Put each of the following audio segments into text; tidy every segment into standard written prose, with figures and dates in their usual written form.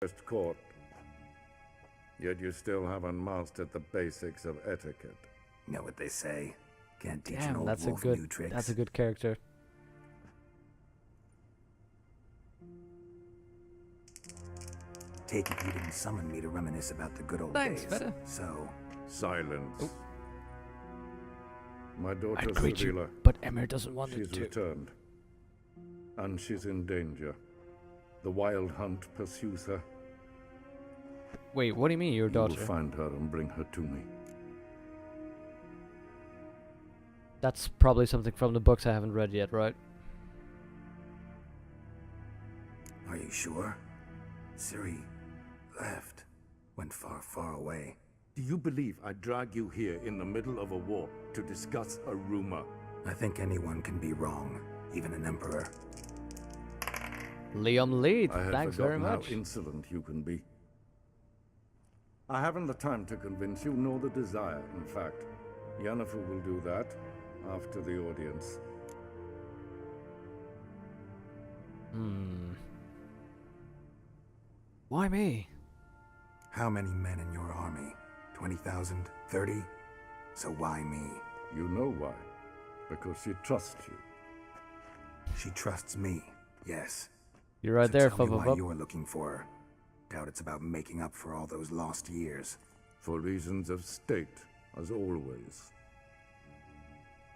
first court. Yet you still haven't mastered the basics of etiquette. Know what they say? Can't teach an Damn, old wolf new tricks. that's a good character. Take it you didn't summon me to reminisce about the good old Thanks, days. fella. So, Silence. Oh. My daughter I'd greet you, Sevilla, but Emir doesn't want she's it to. returned. And she's in danger. The Wild Hunt pursues her. Wait, what do you mean, your You daughter? will find her and bring her to me. That's probably something from the books I haven't read yet, right? are you sure? Ciri left. Went far, far away. Do you believe I drag you here in the middle of a war to discuss a rumor? I think anyone can be wrong, even an emperor. Liam Lead, I had thanks very forgotten much. how insolent you can be. I haven't the time to convince you, nor the desire, in fact. Yennefer will do that after the audience. Why me? How many men in your army? 20,000? 30? So why me? You know why. Because she trusts you. She trusts me, yes. You're right So there, tell me why Fub. you're looking for her. Doubt it's about making up for all those lost years. For reasons of state, as always.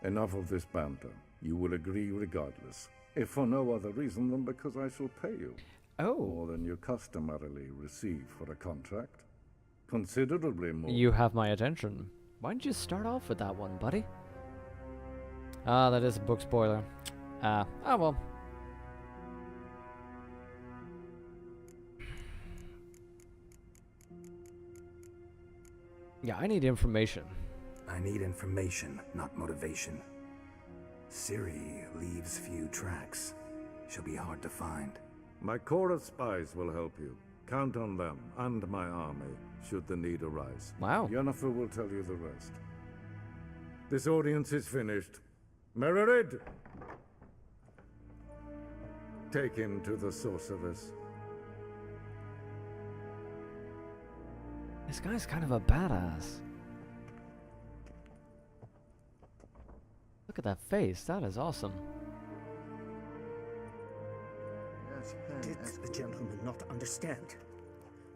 Enough of this banter. You will agree regardless. If for no other reason than because I shall pay you. Oh, More than you customarily receive for a contract. Considerably more. you have my attention. Why don't you start off with that one, buddy? Ah, that is a book spoiler. Oh well. Yeah, I need information. I need information, not motivation. Ciri leaves few tracks. She'll be hard to find. My corps of spies will help you. Count on them and my army, should the need arise. Wow. Yennefer will tell you the rest. This audience is finished. Mererid! Take him to the sorceress. This guy's kind of a badass. Look at that face. That is awesome. Did the gentleman not understand?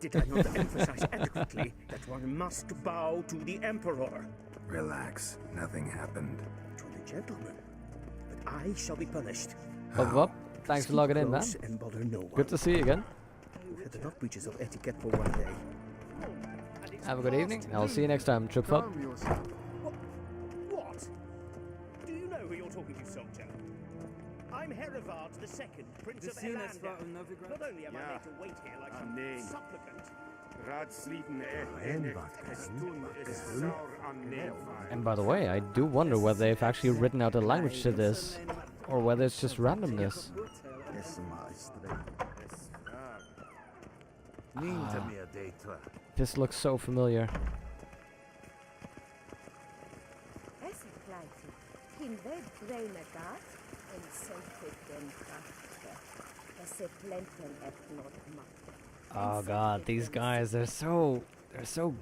Did I not emphasize adequately that one must bow to the Emperor? Relax, nothing happened. To the gentleman. But I shall be punished. Up. Thanks for Keep logging in, man. close and bother no one. Good to see you again. We've had enough breaches of etiquette for one day. Have a good evening. I'll see you next time, Tripfub. What? Do you know who you're talking to, soldier? I'm Herivard II, Prince of Elander. Not only am I made to wait here like some supplicant. And by the way, I do wonder whether they've actually written out a language to this, or whether it's just randomness. This looks so familiar. Oh god, these guys, they're so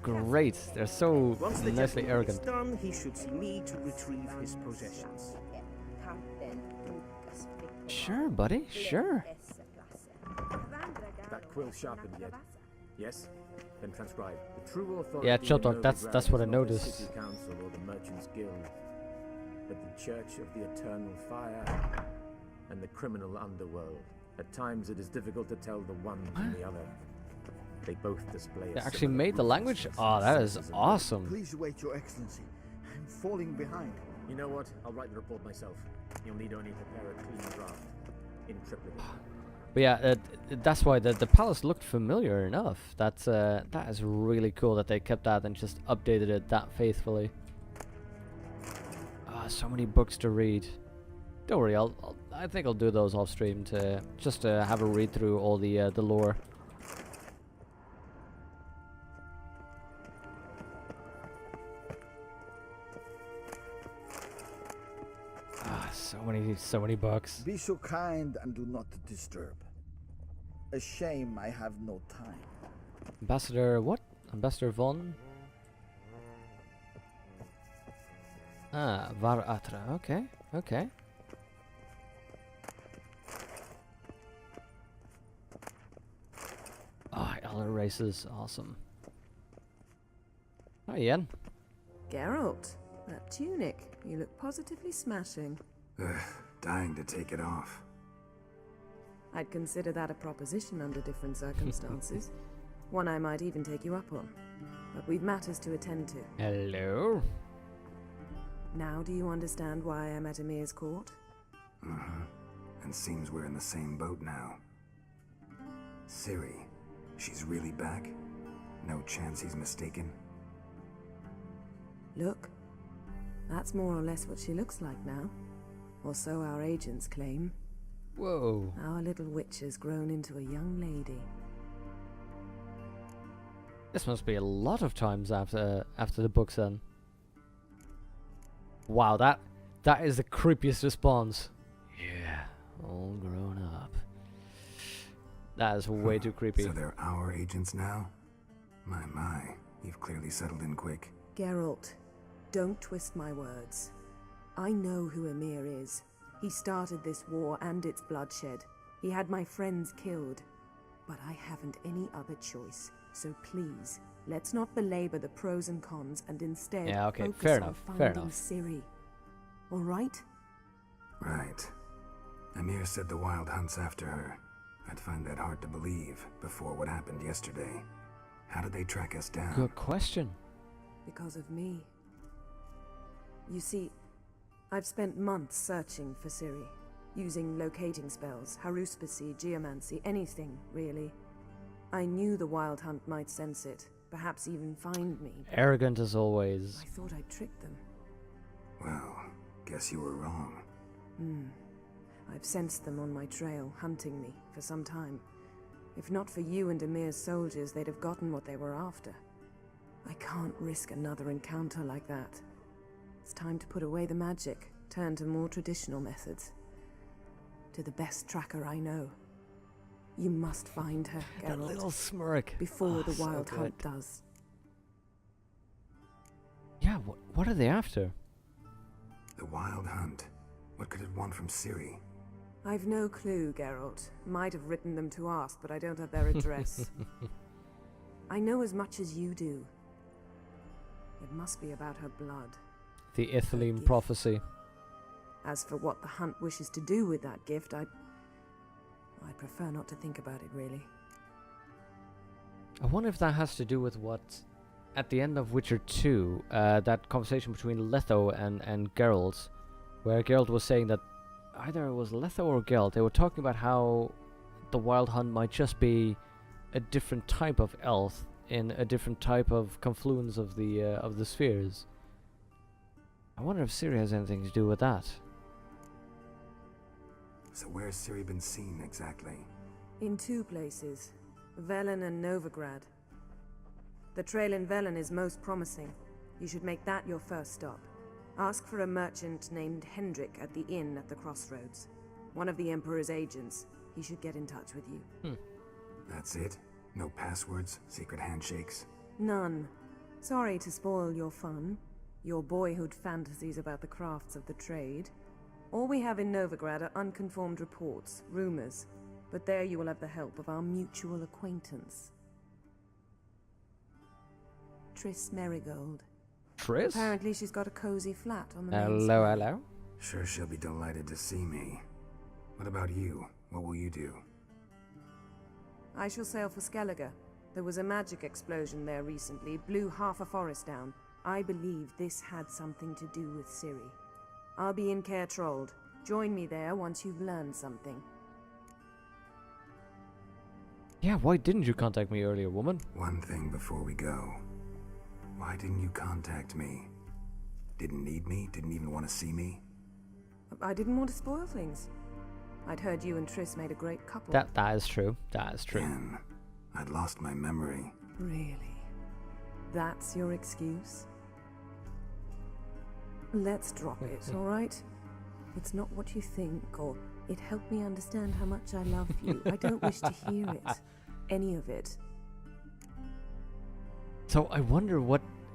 great. They're so Once the nicely gentleman arrogant. is done, he should see me to retrieve his possessions. Sure, buddy, sure. That quill sharpened yet? Yes? Then transcribe. The true authority Yeah, Chop Talk, and that's what I not the noticed. City Council or the Merchants Guild, but the Church of the Eternal Fire and the criminal underworld. At times it is difficult to tell the one from the other. They both display a They actually similar made the language? Oh, that is senses of awesome. Please wait, Your Excellency. I'm falling behind. You know what? I'll write the report myself. You'll need only prepare a clean draft in triplicate. But yeah, that's why the palace looked familiar enough. That is really cool that they kept that and just updated it that faithfully. Ah, so many books to read. Don't worry, I think I'll do those off stream to just to have a read through all the lore. Ah, so many books. Be so kind and do not disturb. A shame I have no time. Ambassador what? Ambassador Von? Ah, Var Atra. Okay, okay. Oh, Elder races, awesome. Hi, Ian. Geralt, that tunic. You look positively smashing. Ugh, dying to take it off. I'd consider that a proposition under different circumstances. One I might even take you up on. But we've matters to attend to. Hello. Now do you understand why I'm at Emir's court? Uh-huh. And seems we're in the same boat now. Ciri, she's really back? No chance he's mistaken? Look, that's more or less what she looks like now. Or so our agents claim. Whoa. Our little witch has grown into a young lady. This must be a lot of times after the books then. Wow, that is the creepiest response. Yeah, all grown up. That is way too creepy. So they're our agents now? My, you've clearly settled in quick. Geralt, don't twist my words. I know who Emir is. He started this war and its bloodshed. He had my friends killed. But I haven't any other choice. So please, let's not belabor the pros and cons and instead focus fair on enough, finding Ciri. All right? Right. Emir said the Wild Hunt's after her. I'd find that hard to believe before what happened yesterday. How did they track us down? Good question. Because of me. You see, I've spent months searching for Ciri, using locating spells, haruspicy, geomancy, anything, really. I knew the Wild Hunt might sense it, perhaps even find me. Arrogant as always. I thought I'd tricked them. Well, guess you were wrong. I've sensed them on my trail, hunting me, for some time. If not for you and Emir's soldiers, they'd have gotten what they were after. I can't risk another encounter like that. It's time to put away the magic, turn to more traditional methods. To the best tracker I know. You must find her, Geralt. That little smirk. Before the so Wild good. Hunt does. Yeah, what are they after? The Wild Hunt. What could it want from Ciri? I've no clue, Geralt. Might have written them to ask, but I don't have their address. I know as much as you do. It must be about her blood. The Ithilene gift. prophecy. As for what the Hunt wishes to do with that gift, I'd prefer not to think about it, really. I wonder if that has to do with what, at the end of Witcher 2, that conversation between Letho and Geralt, where Geralt was saying that either it was Letho or Geralt, they were talking about how the Wild Hunt might just be a different type of elf in a different type of confluence of the spheres. I wonder if Ciri has anything to do with that. So where's Ciri been seen exactly? In two places, Velen and Novigrad. The trail in Velen is most promising. You should make that your first stop. Ask for a merchant named Hendrik at the inn at the crossroads. One of the Emperor's agents. He should get in touch with you. That's it? No passwords? Secret handshakes? None. Sorry to spoil your fun. Your boyhood fantasies about the crafts of the trade. All we have in Novigrad are unconformed reports, rumors. But there you will have the help of our mutual acquaintance. Triss Merigold. Triss? Apparently she's got a cozy flat on the main Hello, square. hello. Sure she'll be delighted to see me. What about you? What will you do? I shall sail for Skellige. There was a magic explosion there recently, blew half a forest down. I believe this had something to do with Ciri. I'll be in Caer Trolde. Join me there once you've learned something. Yeah, why didn't you contact me earlier, woman? One thing before we go. Why didn't you contact me? Didn't need me? Didn't even want to see me? I didn't want to spoil things. I'd heard you and Triss made a great couple. That is true. That is true. Again, I'd lost my memory. Really? That's your excuse? Let's drop it, alright? It's not what you think, or It helped me understand how much I love you. I don't wish to hear it. Any of it. So I wonder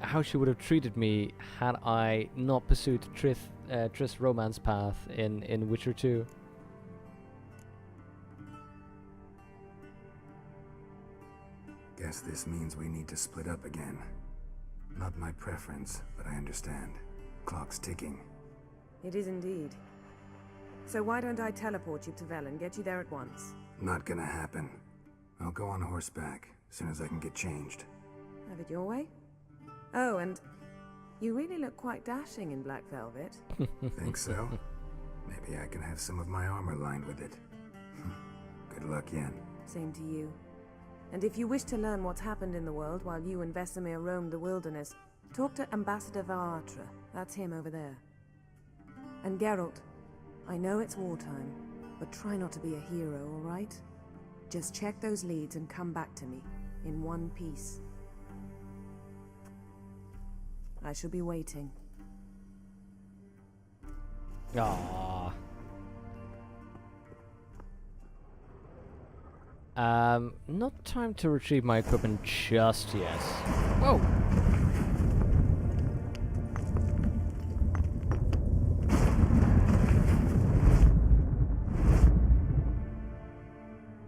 how she would have treated me had I not pursued Triss romance path in Witcher 2. Guess this means we need to split up again. Not my preference, but I understand. Clock's ticking. It is indeed. So why don't I teleport you to Velen, get you there at once? Not gonna happen. I'll go on horseback, as soon as I can get changed. Have it your way? Oh, and you really look quite dashing in black velvet. Think so? Maybe I can have some of my armor lined with it. Good luck, Yen. Same to you. And if you wish to learn what's happened in the world while you and Vesemir roamed the wilderness, talk to Ambassador Varatra. That's him over there. And Geralt, I know it's wartime, but try not to be a hero, all right? Just check those leads and come back to me, in one piece. I shall be waiting. Aww. Not time to retrieve my equipment just yet. Whoa!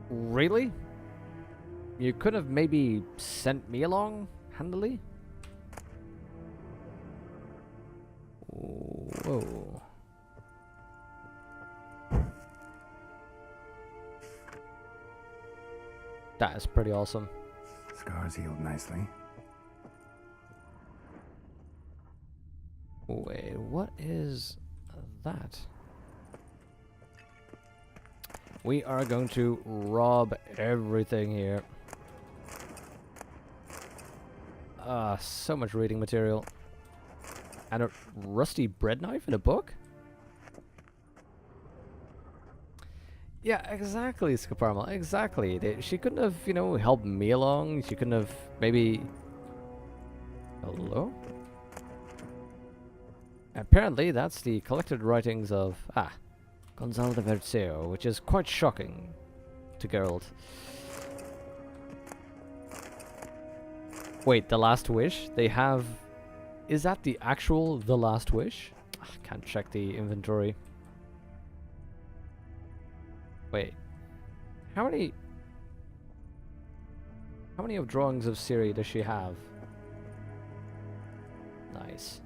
Really? You could have maybe sent me along handily? Whoa. That is pretty awesome. Scars healed nicely. Wait, what is that? We are going to rob everything here. So much reading material. And a rusty bread knife in a book? Yeah, exactly, Scaparmal, exactly. She couldn't have, helped me along. She couldn't have maybe... Hello? Apparently, that's the collected writings of... Gonzalo de Verceo, which is quite shocking to Geralt. Wait, The Last Wish? They have... Is that the actual The Last Wish? I can't check the inventory. Wait. How many of drawings of Ciri does she have? Nice.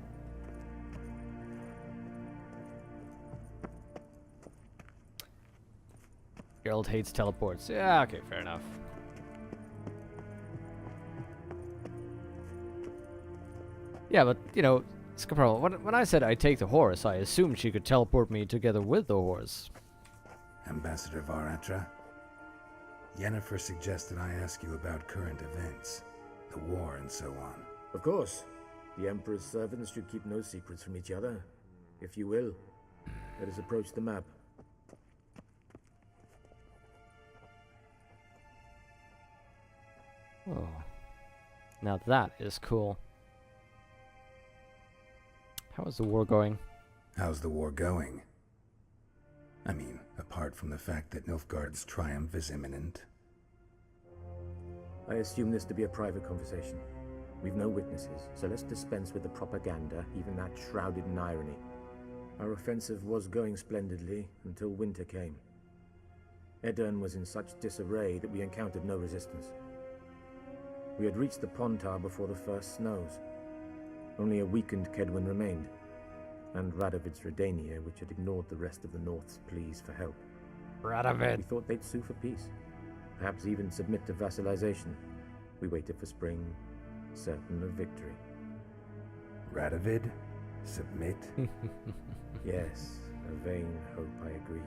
Geralt hates teleports. Yeah, okay, fair enough. Yeah, but, Scaparral, when I said I'd take the horse, I assumed she could teleport me together with the horse. Ambassador Varatra, Yennefer suggested I ask you about current events, the war and so on. Of course. The Emperor's servants should keep no secrets from each other. If you will, let us approach the map. Oh. Now that is cool. How is the war going? How's the war going? I mean, apart from the fact that Nilfgaard's triumph is imminent. I assume this to be a private conversation. We've no witnesses, so let's dispense with the propaganda, even that shrouded in irony. Our offensive was going splendidly until winter came. Edirn was in such disarray that we encountered no resistance. We had reached the Pontar before the first snows. Only a weakened Kedwin remained, and Radovid's Redania, which had ignored the rest of the North's pleas for help. Radovid! We thought they'd sue for peace, perhaps even submit to vassalization. We waited for spring, certain of victory. Radovid? Submit? Yes, a vain hope, I agree.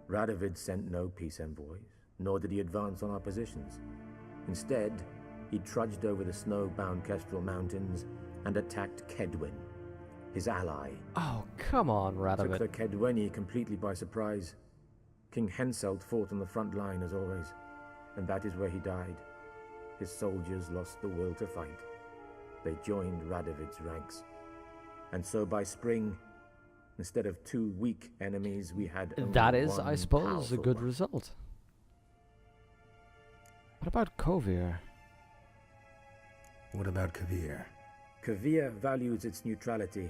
Radovid sent no peace envoys, nor did he advance on our positions. Instead, he trudged over the snow-bound Kestrel Mountains and attacked Kedwin, his ally. Oh, come on, Radovid. Took the Kedweni completely by surprise. King Henselt fought on the front line as always, and that is where he died. His soldiers lost the will to fight. They joined Radovid's ranks. And so by spring, Instead of 2 weak enemies, we had only That is, one I suppose, a powerful good one. result. What about Kovir? What about Kavir? Kavir values its neutrality,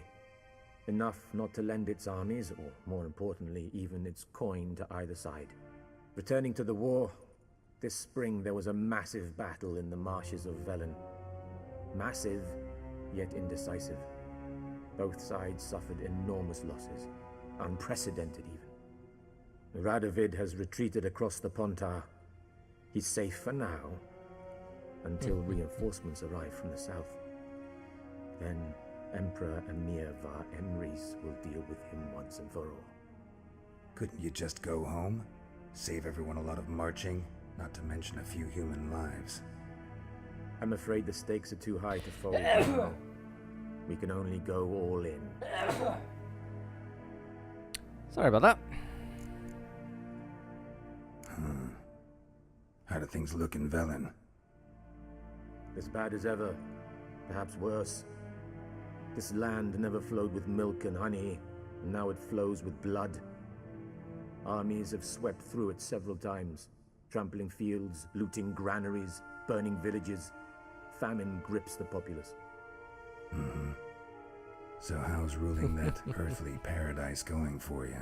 enough not to lend its armies, or more importantly, even its coin to either side. Returning to the war, this spring there was a massive battle in the marshes of Velen. Massive, yet indecisive. Both sides suffered enormous losses, unprecedented even. Radovid has retreated across the Pontar. He's safe for now, until reinforcements arrive from the south. Then Emperor Emir Var Emrys will deal with him once and for all. Couldn't you just go home? Save everyone a lot of marching, not to mention a few human lives. I'm afraid the stakes are too high to fold now. We can only go all in. Sorry about that. How do things look in Velen? As bad as ever, perhaps worse. This land never flowed with milk and honey, and now it flows with blood. Armies have swept through it several times, trampling fields, looting granaries, burning villages. Famine grips the populace. So how's ruling that earthly paradise going for you?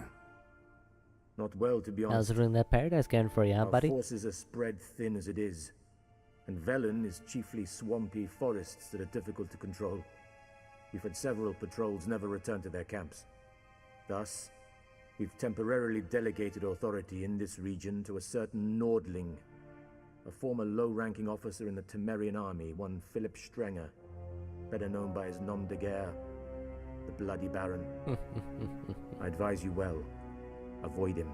Not well, to be How's honest. ruling that paradise going for you, huh, Our buddy? forces are spread thin as it is, and Velen is chiefly swampy forests that are difficult to control. We've had several patrols never return to their camps. Thus, we've temporarily delegated authority in this region to a certain Nordling, a former low-ranking officer in the Temerian army, one Philip Strenger, better known by his nom de guerre, the Bloody Baron. I advise you well. Avoid him.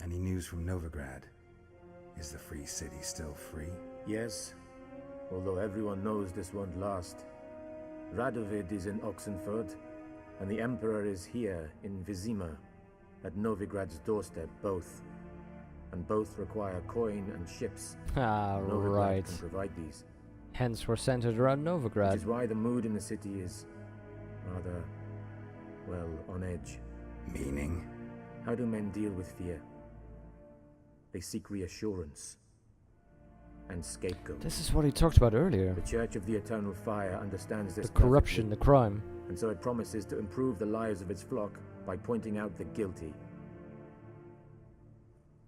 Any news from Novigrad? Is the free city still free? Yes, although everyone knows this won't last. Radovid is in Oxenford, and the Emperor is here in Vizima, at Novigrad's doorstep, both. And both require coin and ships. Ah, Novigrad right. can provide these. Hence we're centered around Which Novigrad. is why the mood in the city is rather, well, on edge. Meaning? How do men deal with fear? They seek reassurance and scapegoat. This is what he talked about earlier. The Church of the Eternal Fire understands this The corruption, perfectly, the crime. and so it promises to improve the lives of its flock by pointing out the guilty.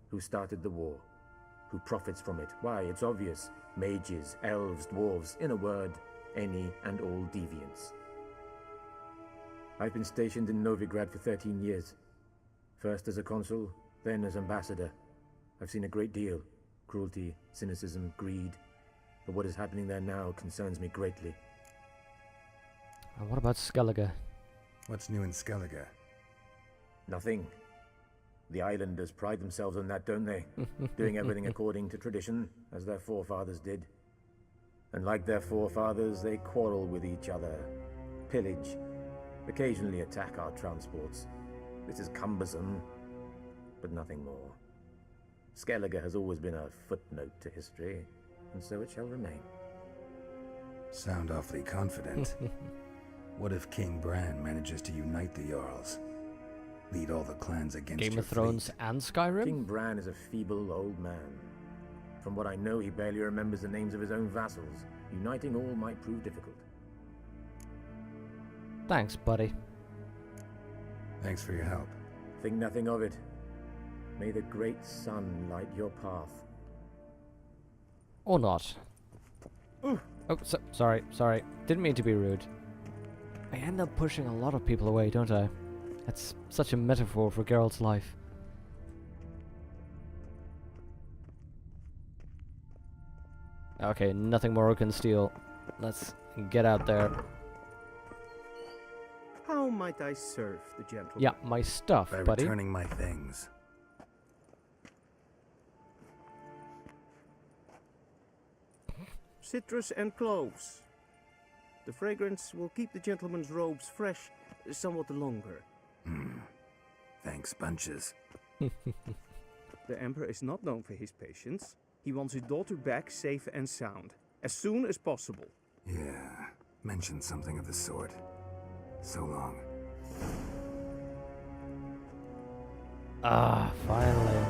Who started the war? Who profits from it? Why, it's obvious. Mages, elves, dwarves, in a word, any and all deviants. I've been stationed in Novigrad for 13 years. First as a consul, then as ambassador. I've seen a great deal. Cruelty, cynicism, greed. But what is happening there now concerns me greatly. And what about Skellige? What's new in Skellige? Nothing. The islanders pride themselves on that, don't they? Doing everything according to tradition, as their forefathers did. And like their forefathers, they quarrel with each other, pillage, occasionally attack our transports. This is cumbersome, but nothing more. Skellige has always been a footnote to history, and so it shall remain. Sound awfully confident. What if King Bran manages to unite the Jarls? Lead all the clans against Game your of Thrones fleet? and Skyrim? King Bran is a feeble old man. From what I know, he barely remembers the names of his own vassals. Uniting all might prove difficult. Thanks, buddy. Thanks for your help. Think nothing of it. May the great sun light your path. Or not. Oh, sorry. Didn't mean to be rude. I end up pushing a lot of people away, don't I? That's such a metaphor for Geralt's life. Okay, nothing more can steal. Let's get out there. How might I serve the gentleman? Yeah, my stuff, By buddy. returning my things. Citrus and cloves. The fragrance will keep the gentleman's robes fresh somewhat longer. Thanks, bunches. The Emperor is not known for his patience. He wants his daughter back safe and sound, as soon as possible. Yeah, mentioned something of the sort. So long. Ah, finally.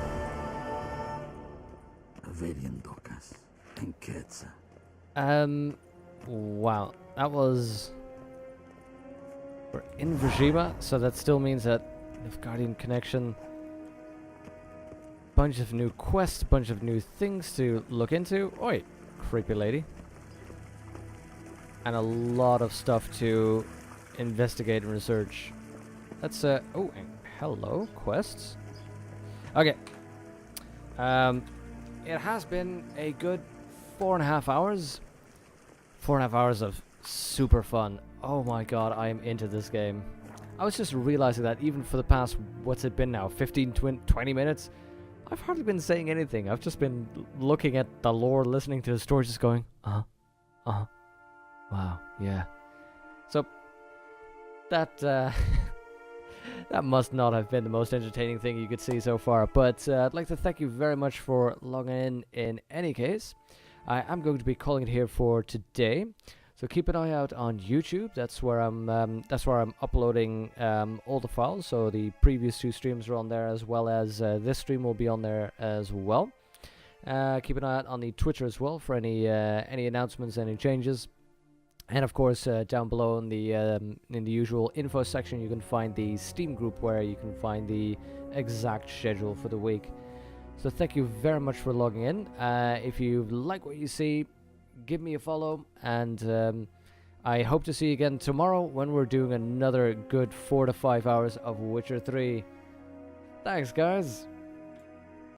Avelian Docas. Enquetza. Wow. That was... We're in Vizima, so that still means that Nilfgaardian connection... Bunch of new quests, bunch of new things to look into. Oi, creepy lady. And a lot of stuff to investigate and research. Let's, oh, and hello, quests. Okay. It has been a good 4.5 hours. 4.5 hours of super fun. Oh my god, I am into this game. I was just realizing that even for the past, what's it been now, 15, 20 minutes? I've hardly been saying anything. I've just been looking at the lore, listening to the story, just going, wow, yeah. So, that, that must not have been the most entertaining thing you could see so far. But I'd like to thank you very much for logging in any case. I am going to be calling it here for today. So keep an eye out on YouTube. That's where I'm uploading all the files. So the previous 2 streams are on there, as well as this stream will be on there as well. Keep an eye out on the Twitter as well for any announcements, any changes. And of course, down below in the usual info section, you can find the Steam group where you can find the exact schedule for the week. So thank you very much for logging in. If you like what you see, give me a follow, and I hope to see you again tomorrow when we're doing another good 4 to 5 hours of Witcher 3. Thanks, guys.